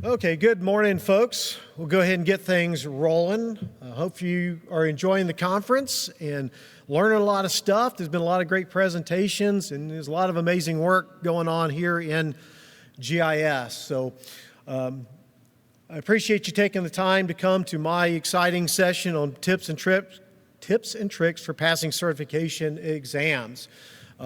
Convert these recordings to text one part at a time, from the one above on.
Okay, good morning, folks. We'll go ahead and get things rolling. I hope you are enjoying the conference and learning a lot of stuff. There's been a lot of great presentations, and there's a lot of amazing work going on here in GIS. So I appreciate you taking the time to come to my exciting session on tips and tricks for passing certification exams.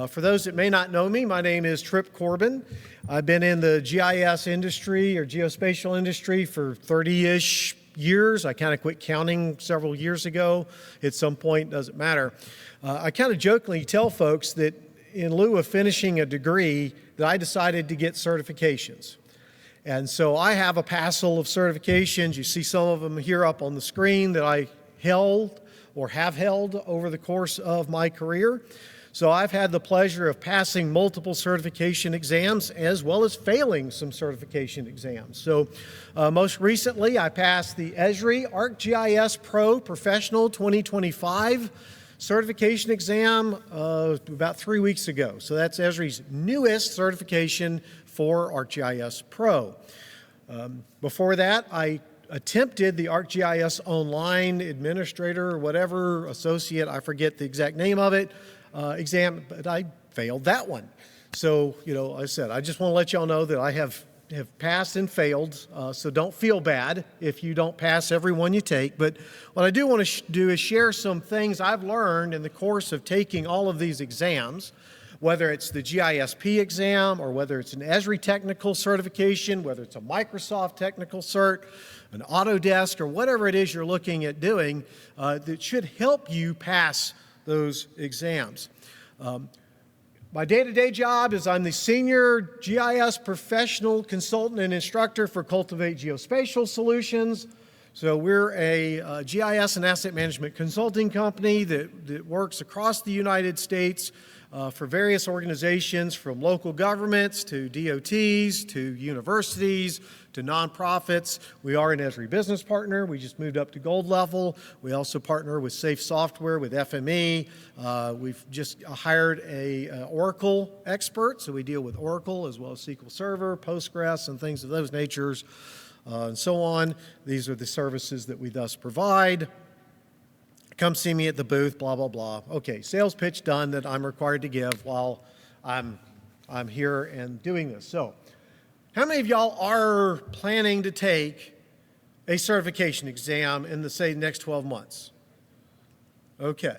For those that may not know me, my name is Trip Corbin. I've been in the GIS industry or geospatial industry for 30-ish years. I kind of quit counting several years ago. At some point, doesn't matter. I kind of jokingly tell folks that in lieu of finishing a degree, that I decided to get certifications. And so I have a passel of certifications. You see some of them here up on the screen that I held or have held over the course of my career. So I've had the pleasure of passing multiple certification exams as well as failing some certification exams. So most recently, I passed the Esri ArcGIS Pro Professional 2025 certification exam about 3 weeks ago. So that's Esri's newest certification for ArcGIS Pro. Before that, I attempted the ArcGIS Online Administrator or whatever, Associate, I forget the exact name of it, exam, but I failed that one. So, I said, I just want to let y'all know that I have passed and failed, so don't feel bad if you don't pass every one you take. But what I do want to do is share some things I've learned in the course of taking all of these exams, whether it's the GISP exam or whether it's an Esri technical certification, whether it's a Microsoft technical cert, an Autodesk, or whatever it is you're looking at doing that should help you pass those exams. My day-to-day job is I'm the Senior GIS Professional Consultant and Instructor for Cultivate Geospatial Solutions. So we're a GIS and asset management consulting company that works across the United States for various organizations, from local governments to DOTs to universities to nonprofits. We are an Esri business partner. We just moved up to gold level. We also partner with Safe Software, with FME. We've just hired a Oracle expert, so we deal with Oracle as well as SQL Server, Postgres, and things of those natures, and so on. These are the services that we thus provide. Come see me at the booth, blah, blah, blah. Okay, sales pitch done that I'm required to give while I'm here and doing this. So, how many of y'all are planning to take a certification exam in the, say, next 12 months? Okay.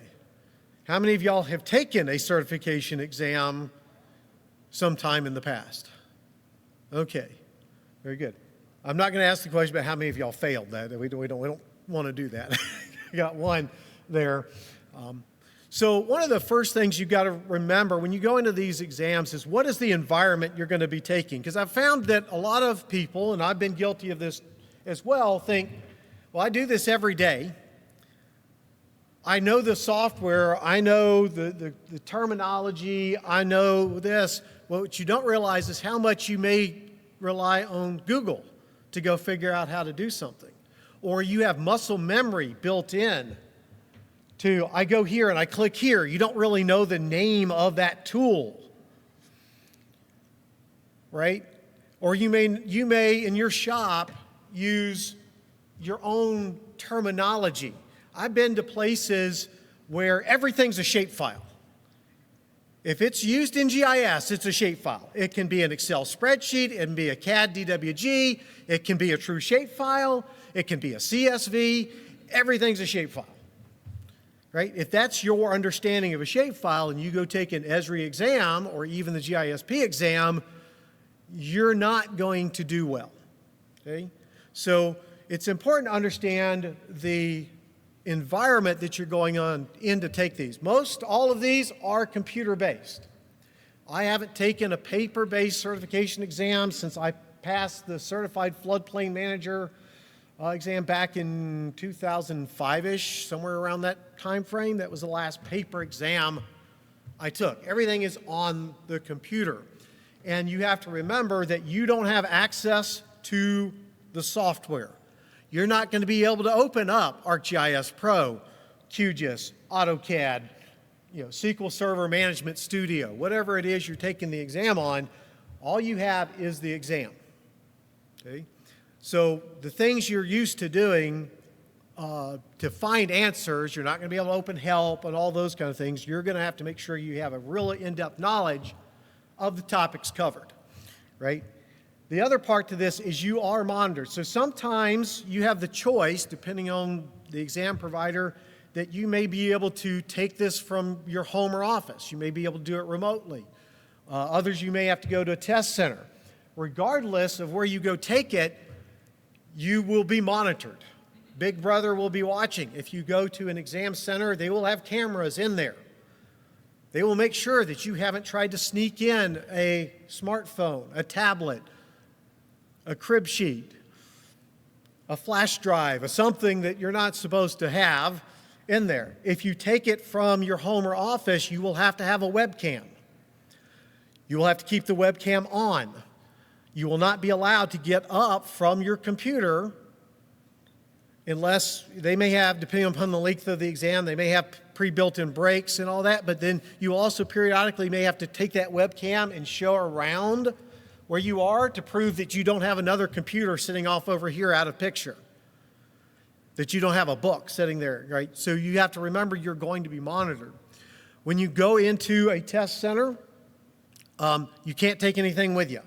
How many of y'all have taken a certification exam sometime in the past? Okay, very good. I'm not going to ask the question about how many of y'all failed that. We don't want to do that. I got one there. So one of the first things you've got to remember when you go into these exams is what is the environment you're going to be taking? Because I've found that a lot of people, and I've been guilty of this as well, think, well, I do this every day. I know the software, I know the terminology, I know this. Well, what you don't realize is how much you may rely on Google to go figure out how to do something. Or you have muscle memory built in to, I go here and I click here. You don't really know the name of that tool, right? Or you may in your shop use your own terminology. I've been to places where everything's a shapefile. If it's used in GIS, it's a shapefile. It can be an Excel spreadsheet, it can be a CAD DWG, it can be a true shapefile, it can be a CSV, everything's a shapefile, right? If that's your understanding of a shapefile and you go take an Esri exam or even the GISP exam, you're not going to do well, okay? So it's important to understand the environment that you're going in to take these. All of these are computer-based. I haven't taken a paper-based certification exam since I passed the Certified Floodplain Manager exam back in 2005-ish, somewhere around that time frame. That was the last paper exam I took. Everything is on the computer. And you have to remember that you don't have access to the software. You're not going to be able to open up ArcGIS Pro, QGIS, AutoCAD, SQL Server Management Studio, whatever it is you're taking the exam on. All you have is the exam. Okay? So the things you're used to doing to find answers, you're not going to be able to open help and all those kind of things. You're going to have to make sure you have a really in-depth knowledge of the topics covered, right? The other part to this is you are monitored. So sometimes you have the choice, depending on the exam provider, that you may be able to take this from your home or office. You may be able to do it remotely. Others, you may have to go to a test center. Regardless of where you go take it, you will be monitored. Big Brother will be watching. If you go to an exam center, they will have cameras in there. They will make sure that you haven't tried to sneak in a smartphone, a tablet, a crib sheet, a flash drive, or something that you're not supposed to have in there. If you take it from your home or office, you will have to have a webcam. You will have to keep the webcam on. You will not be allowed to get up from your computer unless they may have, depending upon the length of the exam, they may have pre-built-in breaks and all that, but then you also periodically may have to take that webcam and show around where you are to prove that you don't have another computer sitting off over here out of picture, that you don't have a book sitting there, right? So you have to remember you're going to be monitored. When you go into a test center, you can't take anything with you,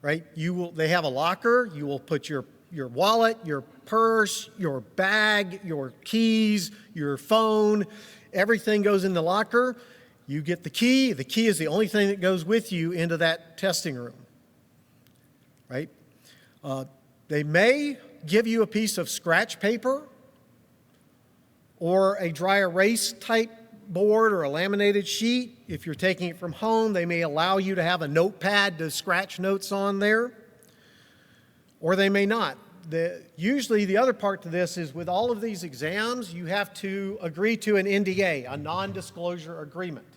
right? They have a locker. You will put your wallet, your purse, your bag, your keys, your phone, everything goes in the locker. You get the key. The key is the only thing that goes with you into that testing room, right? They may give you a piece of scratch paper or a dry erase type board or a laminated sheet. If you're taking it from home, they may allow you to have a notepad to scratch notes on there, or they may not. Usually the other part to this is with all of these exams, you have to agree to an NDA, a non-disclosure agreement.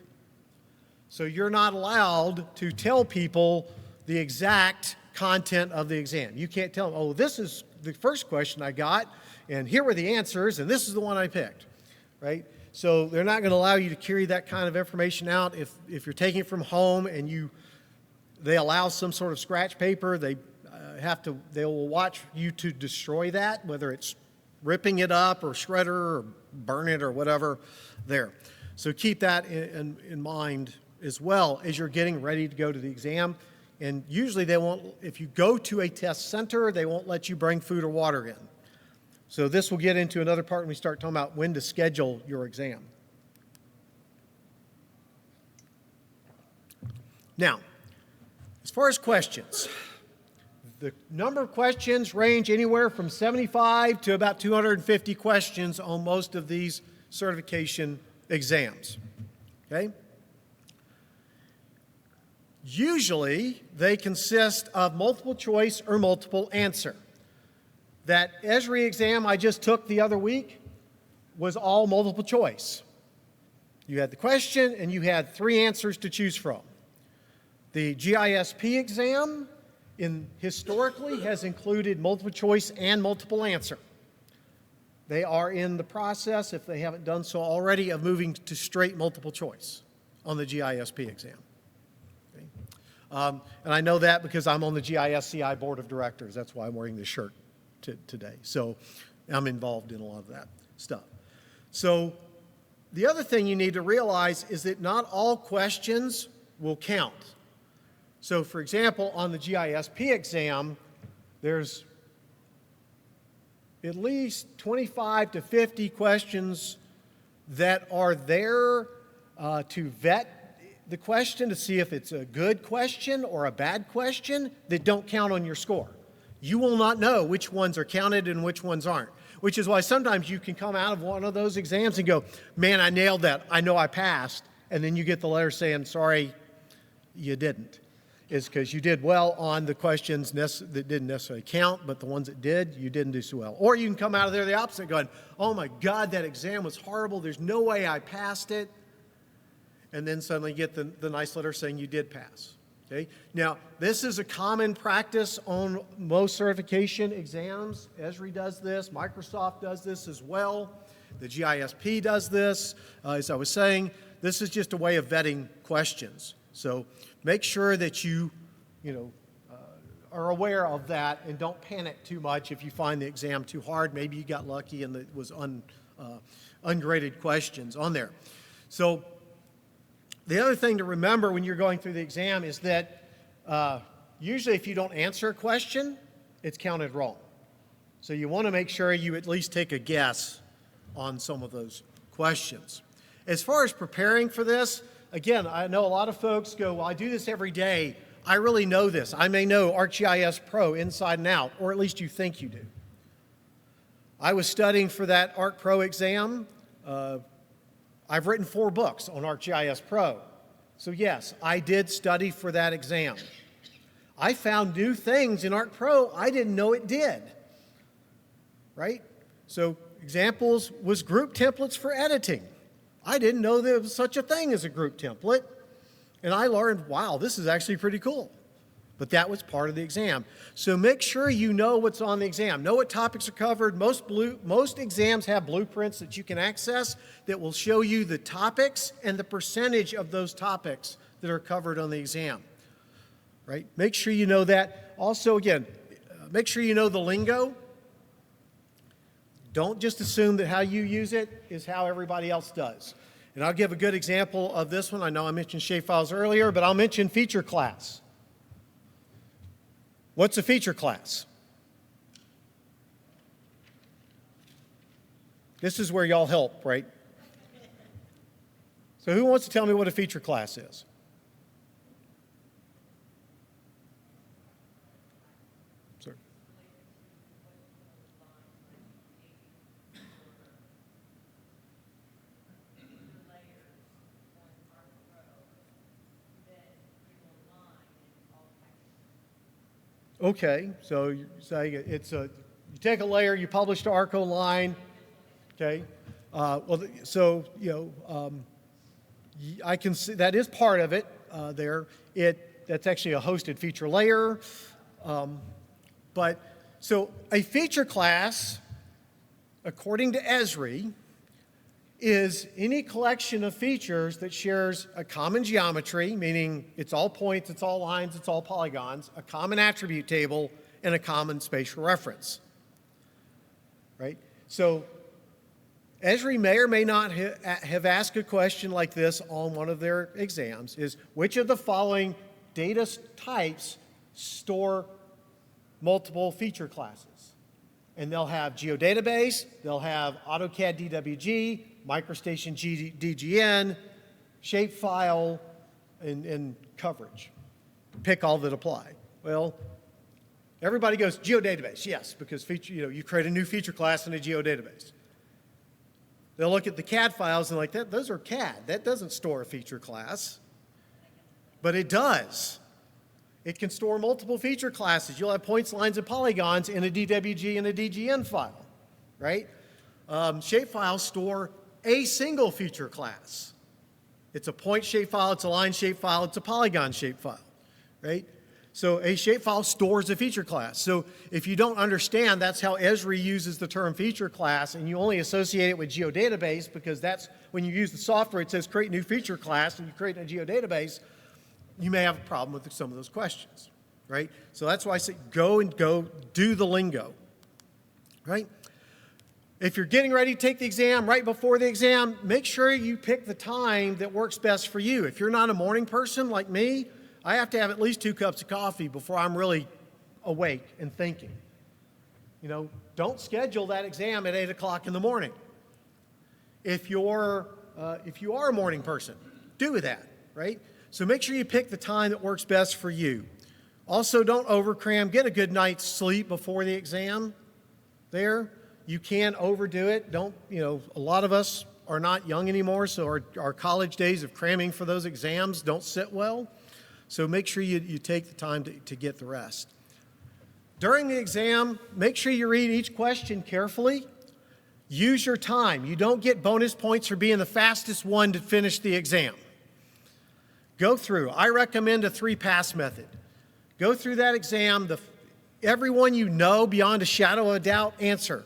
So you're not allowed to tell people the exact content of the exam. You can't tell them, oh, this is the first question I got, and here were the answers, and this is the one I picked, right? So they're not going to allow you to carry that kind of information out. If you're taking it from home and they allow some sort of scratch paper, they will watch you to destroy that, whether it's ripping it up or shredder or burn it or whatever there. So keep that in mind as well as you're getting ready to go to the exam. And usually if you go to a test center, they won't let you bring food or water in. So this will get into another part when we start talking about when to schedule your exam. Now, as far as questions, the number of questions range anywhere from 75 to about 250 questions on most of these certification exams, okay? Usually, they consist of multiple choice or multiple answer. That Esri exam I just took the other week was all multiple choice. You had the question and you had 3 answers to choose from. The GISP exam historically has included multiple choice and multiple answer. They are in the process, if they haven't done so already, of moving to straight multiple choice on the GISP exam. Okay? And I know that because I'm on the GISCI Board of Directors. That's why I'm wearing this shirt today. So I'm involved in a lot of that stuff. So the other thing you need to realize is that not all questions will count. So for example, on the GISP exam, there's at least 25 to 50 questions that are there to vet the question to see if it's a good question or a bad question that don't count on your score. You will not know which ones are counted and which ones aren't, which is why sometimes you can come out of one of those exams and go, man, I nailed that. I know I passed. And then you get the letter saying, sorry, you didn't. It's because you did well on the questions that didn't necessarily count, but the ones that did, you didn't do so well. Or you can come out of there the opposite going, oh my God, that exam was horrible. There's no way I passed it. And then suddenly get the nice letter saying you did pass. Okay? Now, this is a common practice on most certification exams. Esri does this. Microsoft does this as well. The GISP does this. As I was saying, this is just a way of vetting questions. So make sure that you are aware of that and don't panic too much if you find the exam too hard. Maybe you got lucky and it was ungraded questions on there. So the other thing to remember when you're going through the exam is that usually if you don't answer a question, it's counted wrong. So you want to make sure you at least take a guess on some of those questions. As far as preparing for this, again, I know a lot of folks go, well, I do this every day. I really know this. I may know ArcGIS Pro inside and out, or at least you think you do. I was studying for that Arc Pro exam. I've written 4 books on ArcGIS Pro. So yes, I did study for that exam. I found new things in Arc Pro I didn't know it did, right? So examples was group templates for editing. I didn't know there was such a thing as a group template. And I learned, wow, this is actually pretty cool. But that was part of the exam. So make sure you know what's on the exam. Know what topics are covered. Most exams have blueprints that you can access that will show you the topics and the percentage of those topics that are covered on the exam. Right? Make sure you know that. Also, again, make sure you know the lingo. Don't just assume that how you use it is how everybody else does. And I'll give a good example of this one. I know I mentioned shapefiles earlier, but I'll mention feature class. What's a feature class? This is where y'all help, right? So who wants to tell me what a feature class is? Sir. Okay, so you're saying you take a layer, you publish to ArcOnline, okay? I can see that is part of it there. That's actually a hosted feature layer. So a feature class, according to Esri, is any collection of features that shares a common geometry, meaning it's all points, it's all lines, it's all polygons, a common attribute table, and a common spatial reference, right? So Esri may or may not have asked a question like this on one of their exams, is which of the following data types store multiple feature classes? And they'll have geodatabase, they'll have AutoCAD DWG, MicroStation DGN, shapefile, and coverage. Pick all that apply. Well, everybody goes geodatabase, yes, because you create a new feature class in a geodatabase. They'll look at the CAD files and like, those are CAD. That doesn't store a feature class. But it does. It can store multiple feature classes. You'll have points, lines, and polygons in a DWG and a DGN file, right? Shapefiles store a single feature class. It's a point shapefile, it's a line shapefile, it's a polygon shapefile, right? So a shapefile stores a feature class. So if you don't understand, that's how Esri uses the term feature class, and you only associate it with geodatabase because that's when you use the software, it says create new feature class, and you create a geodatabase, you may have a problem with some of those questions, right? So that's why I say go do the lingo, right? If you're getting ready to take the exam, right before the exam, make sure you pick the time that works best for you. If you're not a morning person like me, I have to have at least 2 cups of coffee before I'm really awake and thinking. Don't schedule that exam at 8 o'clock in the morning. If you are a morning person, do that, right? So make sure you pick the time that works best for you. Also, don't overcram. Get a good night's sleep before the exam there. You can overdo it. A lot of us are not young anymore, so our college days of cramming for those exams don't sit well. So make sure you take the time to get the rest. During the exam, make sure you read each question carefully. Use your time. You don't get bonus points for being the fastest one to finish the exam. Go through. I recommend a 3-pass method. Go through that exam. Everyone you know beyond a shadow of a doubt, answer.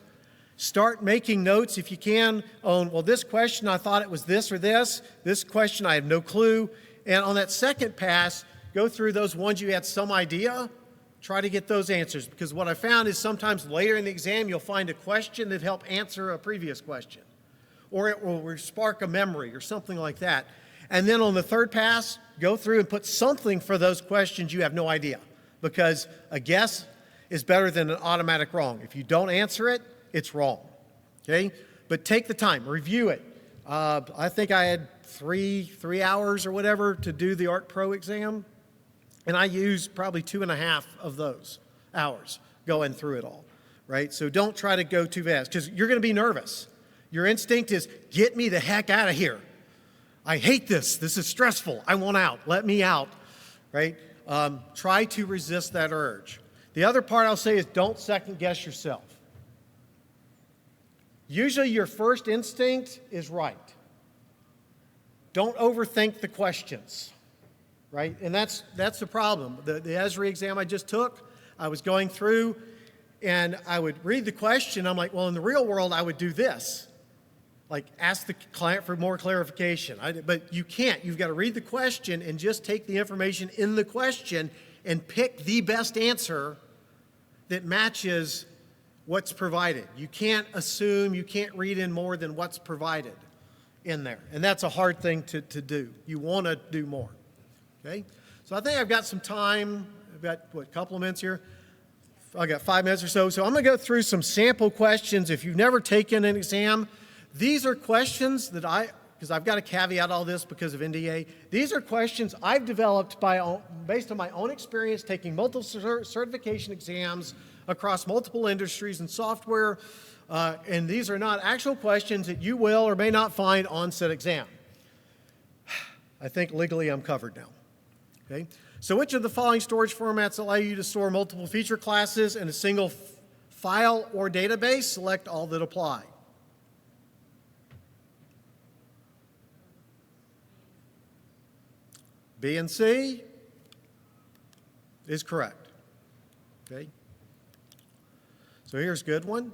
Start making notes if you can on, well, this question, I thought it was this or this. This question, I have no clue. And on that second pass, go through those ones you had some idea Try to get those answers, because what I found is sometimes later in the exam you'll find a question that helped answer a previous question, or it will spark a memory or something like that. And then on the third pass, go through and put something for those questions you have no idea, because a guess is better than an automatic wrong. If you don't answer it, it's wrong. Okay? But take the time, review it. I think I had three hours or whatever to do the ARC Pro exam, and I used probably 2.5 of those hours going through it all, right? So don't try to go too fast, because you're going to be nervous. Your instinct is, get me the heck out of here. I hate this. This is stressful. I want out. Let me out, right? Try to resist that urge. The other part I'll say is, don't second guess yourself. Usually your first instinct is right. Don't overthink the questions, right? And that's the problem. The Esri exam I just took, I was going through and I would read the question. I'm like, well, in the real world, I would do this. Like, ask the client for more clarification. But you can't. You've got to read the question and just take the information in the question and pick the best answer that matches what's provided. You can't assume, you can't read in more than what's provided in there. And that's a hard thing to do. You want to do more. Okay? So I think I've got some time. I've got, a couple of minutes here? I got 5 minutes or so. So I'm going to go through some sample questions. If you've never taken an exam, these are questions that because I've got to caveat all this because of NDA. These are questions I've developed based on my own experience taking multiple certification exams across multiple industries and software. And these are not actual questions that you will or may not find on said exam. I think legally I'm covered now. Okay? So which of the following storage formats allow you to store multiple feature classes in a single file or database? Select all that apply. B and C is correct. Okay? So here's a good one.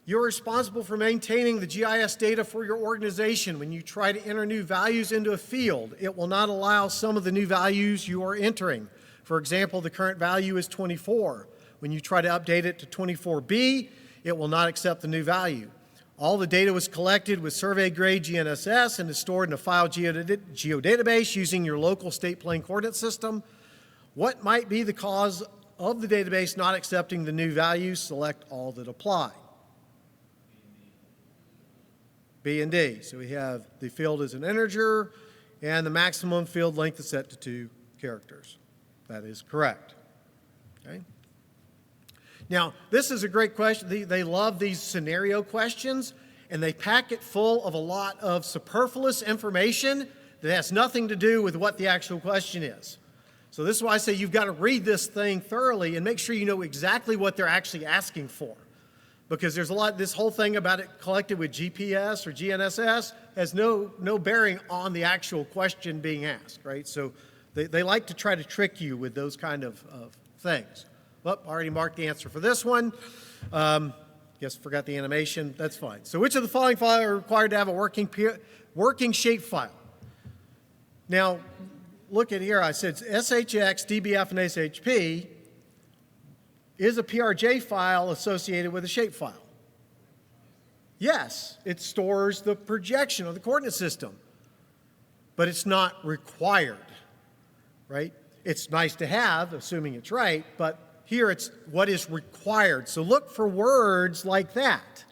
You're responsible for maintaining the GIS data for your organization. When you try to enter new values into a field, it will not allow some of the new values you are entering. For example, the current value is 24. When you try to update it to 24B, it will not accept the new value. All the data was collected with survey-grade GNSS and is stored in a file geodatabase using your local state plane coordinate system. What might be the cause of the database not accepting the new values? Select all that apply. B and D. So we have the field as an integer, and the maximum field length is set to 2 characters. That is correct. Okay. Now, this is a great question. They love these scenario questions, and they pack it full of a lot of superfluous information that has nothing to do with what the actual question is. So this is why I say you've got to read this thing thoroughly and make sure you know exactly what they're actually asking for. Because there's this whole thing about it collected with GPS or GNSS has no bearing on the actual question being asked, right? So they like to try to trick you with those kind of things. Well, I already marked the answer for this one. Guess forgot the animation. That's fine. So which of the following files are required to have a working shape file? Now, look at here. I said SHX, DBF, and SHP is a PRJ file associated with a shape file. Yes, it stores the projection of the coordinate system, but it's not required, right? It's nice to have, assuming it's right, but here it's what is required. So look for words like that.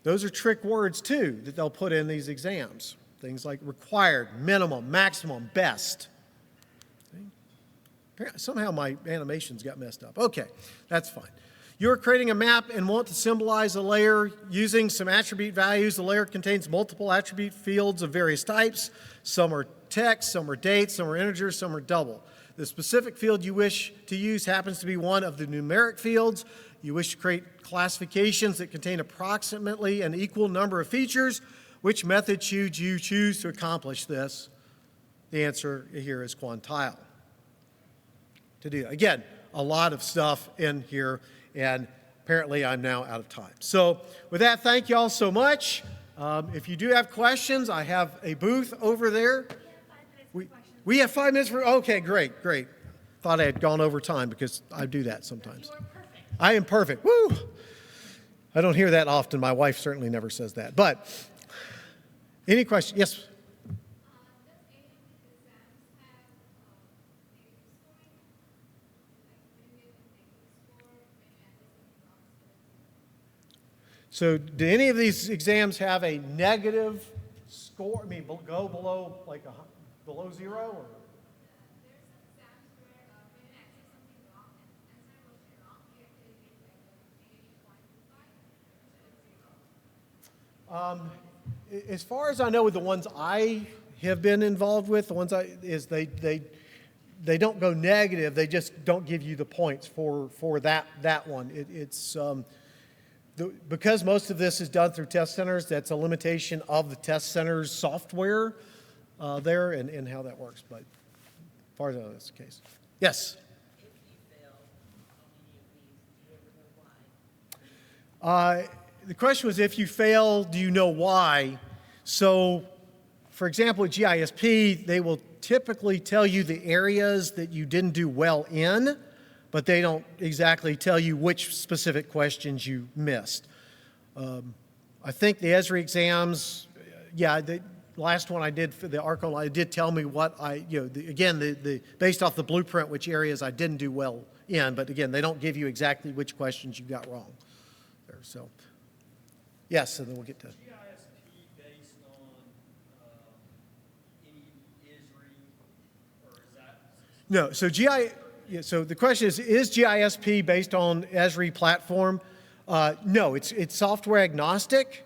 Those are trick words too that they'll put in these exams. Things like required, minimum, maximum, best. Somehow my animations got messed up. Okay, that's fine. You're creating a map and want to symbolize a layer using some attribute values. The layer contains multiple attribute fields of various types. Some are text, some are dates, some are integers, some are double. The specific field you wish to use happens to be one of the numeric fields. You wish to create classifications that contain approximately an equal number of features. Which method should you choose to accomplish this? The answer here is quantile. To do. Again, a lot of stuff in here, and apparently I'm now out of time. So with that, thank you all so much. If you do have questions, I have a booth over there. We have 5 minutes for, okay, great. thought I had gone over time because I do that sometimes. You are perfect. I am perfect. Woo! I don't hear that often. My wife certainly never says that. But any questions? Yes? Does any of these exams have negative scoring? Like maybe a negative score, maybe at least So do any of these exams have a negative score? I mean, go below below zero? Or? there's some exams where when you answer something wrong and answer was wrong, you actually get like a negative 0.25 instead of 0. As far as I know, with the ones I have been involved with, the ones they don't go negative. They just don't give you the points for that one. Because most of this is done through test centers. That's a limitation of the test center's software there and how that works. But as far as I know, that's the case. Yes. If you fail, how many of these, do you ever know why? The question was, if you fail, do you know why? So, for example, with GISP, they will typically tell you the areas that you didn't do well in, but they don't exactly tell you which specific questions you missed. I think the Esri exams, the last one I did for the ARC Online, it did tell me what based off the blueprint, which areas I didn't do well in, but again, they don't give you exactly which questions you got wrong there, so. Yes, and then we'll get to. GISP based on any ISRI, or is that? No, so the question is GISP based on Esri platform? No, it's software agnostic,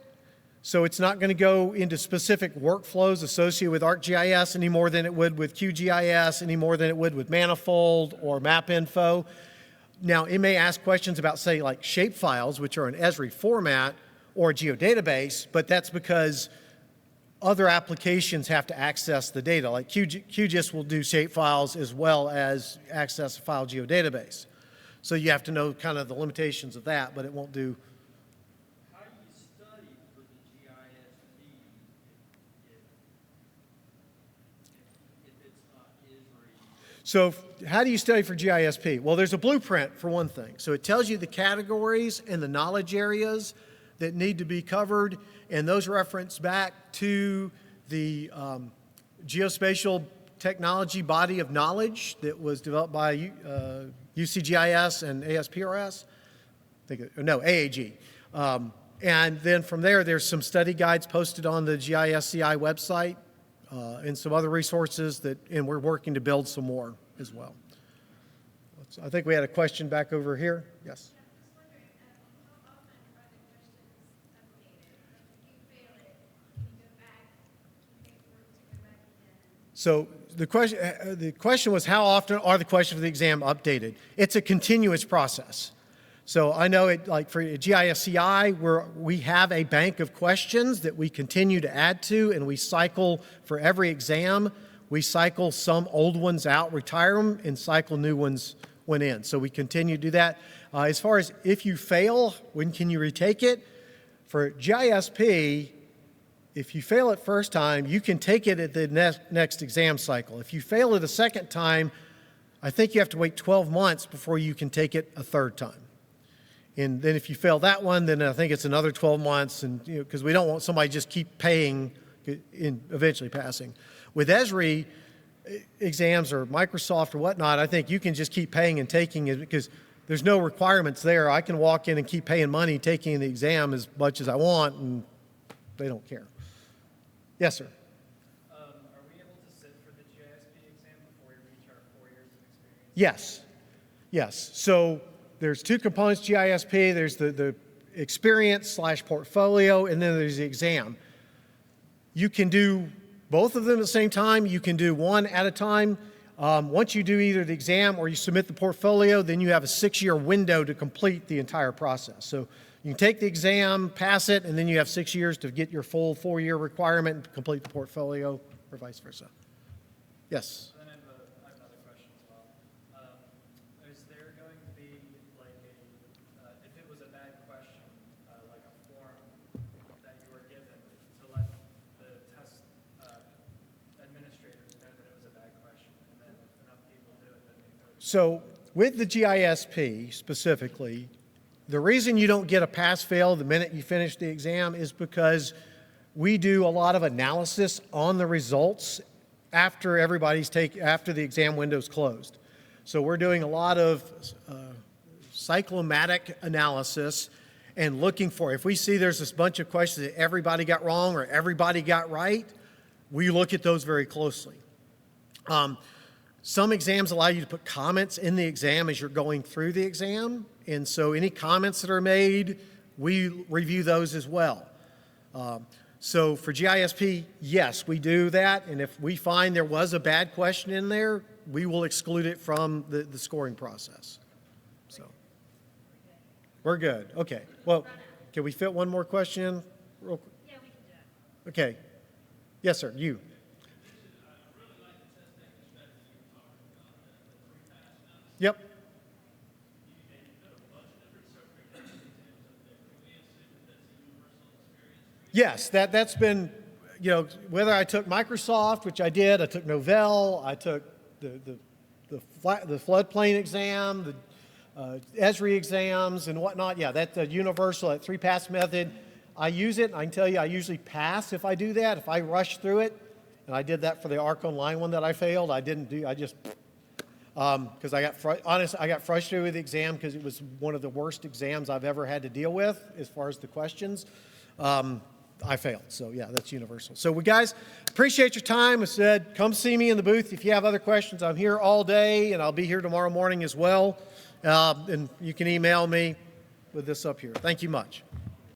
so it's not going to go into specific workflows associated with ArcGIS any more than it would with QGIS, any more than it would with Manifold or MapInfo. Now, it may ask questions about, say, like shapefiles, which are an Esri format, or a geodatabase, but that's because other applications have to access the data. Like QGIS will do shapefiles as well as access a file geodatabase. So you have to know kind of the limitations of that, but it won't do. How do you study for the GISP if it's not ISRI? So how do you study for GISP? Well, there's a blueprint for one thing. So it tells you the categories and the knowledge areas that need to be covered, and those reference back to the geospatial technology body of knowledge that was developed by UCGIS and ASPRS. AAG. And then from there, there's some study guides posted on the GISCI website and some other resources and we're working to build some more as well. I think we had a question back over here. Yes. So the question was, how often are the questions of the exam updated? It's a continuous process. So I know it, like for GISCI, we have a bank of questions that we continue to add to, and we cycle for every exam. We cycle some old ones out, retire them, and cycle new ones in. So we continue to do that. As far as if you fail, when can you retake it? For GISP, if you fail it first time, you can take it at the next exam cycle. If you fail it a second time, I think you have to wait 12 months before you can take it a third time. And then if you fail that one, then I think it's another 12 months, and because we don't want somebody just keep paying and eventually passing. With Esri exams or Microsoft or whatnot, I think you can just keep paying and taking it because there's no requirements there. I can walk in and keep paying money, taking the exam as much as I want, and they don't care. Yes, sir. Are we able to sit for the GISP exam before we reach our 4 years of experience? Yes. So there's two components to GISP. There's the experience/portfolio, and then there's the exam. You can do both of them at the same time. You can do one at a time. Once you do either the exam or you submit the portfolio, then you have a 6-year window to complete the entire process. So you can take the exam, pass it, and then you have 6 years to get your full 4-year requirement and complete the portfolio, or vice versa. Yes? Then I have another question as well. Is there going to be like if it was a bad question, like a form that you were given to let the test administrators know that it was a bad question, and then if enough people do it, then they go to So with the GISP specifically, the reason you don't get a pass-fail the minute you finish the exam is because we do a lot of analysis on the results after after the exam window's closed. So we're doing a lot of cyclomatic analysis and looking for, if we see there's this bunch of questions that everybody got wrong or everybody got right, we look at those very closely. Some exams allow you to put comments in the exam as you're going through the exam, and so any comments that are made, we review those as well. So for GISP, yes, we do that, and if we find there was a bad question in there, we will exclude it from the scoring process. So we're good. Okay. Well, can we fit one more question in? Real quick? Yeah, we can do that. Okay. Yes, sir. You. Yep. Yes, that's been, whether I took Microsoft, which I did, I took Novell, I took the floodplain exam, the Esri exams and whatnot. Yeah, that's a universal, that 3-pass method. I use it. I can tell you I usually pass if I do that. If I rush through it, and I did that for the ARC Online one that I failed, I just, because I got frustrated with the exam because it was one of the worst exams I've ever had to deal with as far as the questions. I failed. So yeah, that's universal. So we guys, appreciate your time. I said, come see me in the booth if you have other questions. I'm here all day and I'll be here tomorrow morning as well. And you can email me with this up here. Thank you much.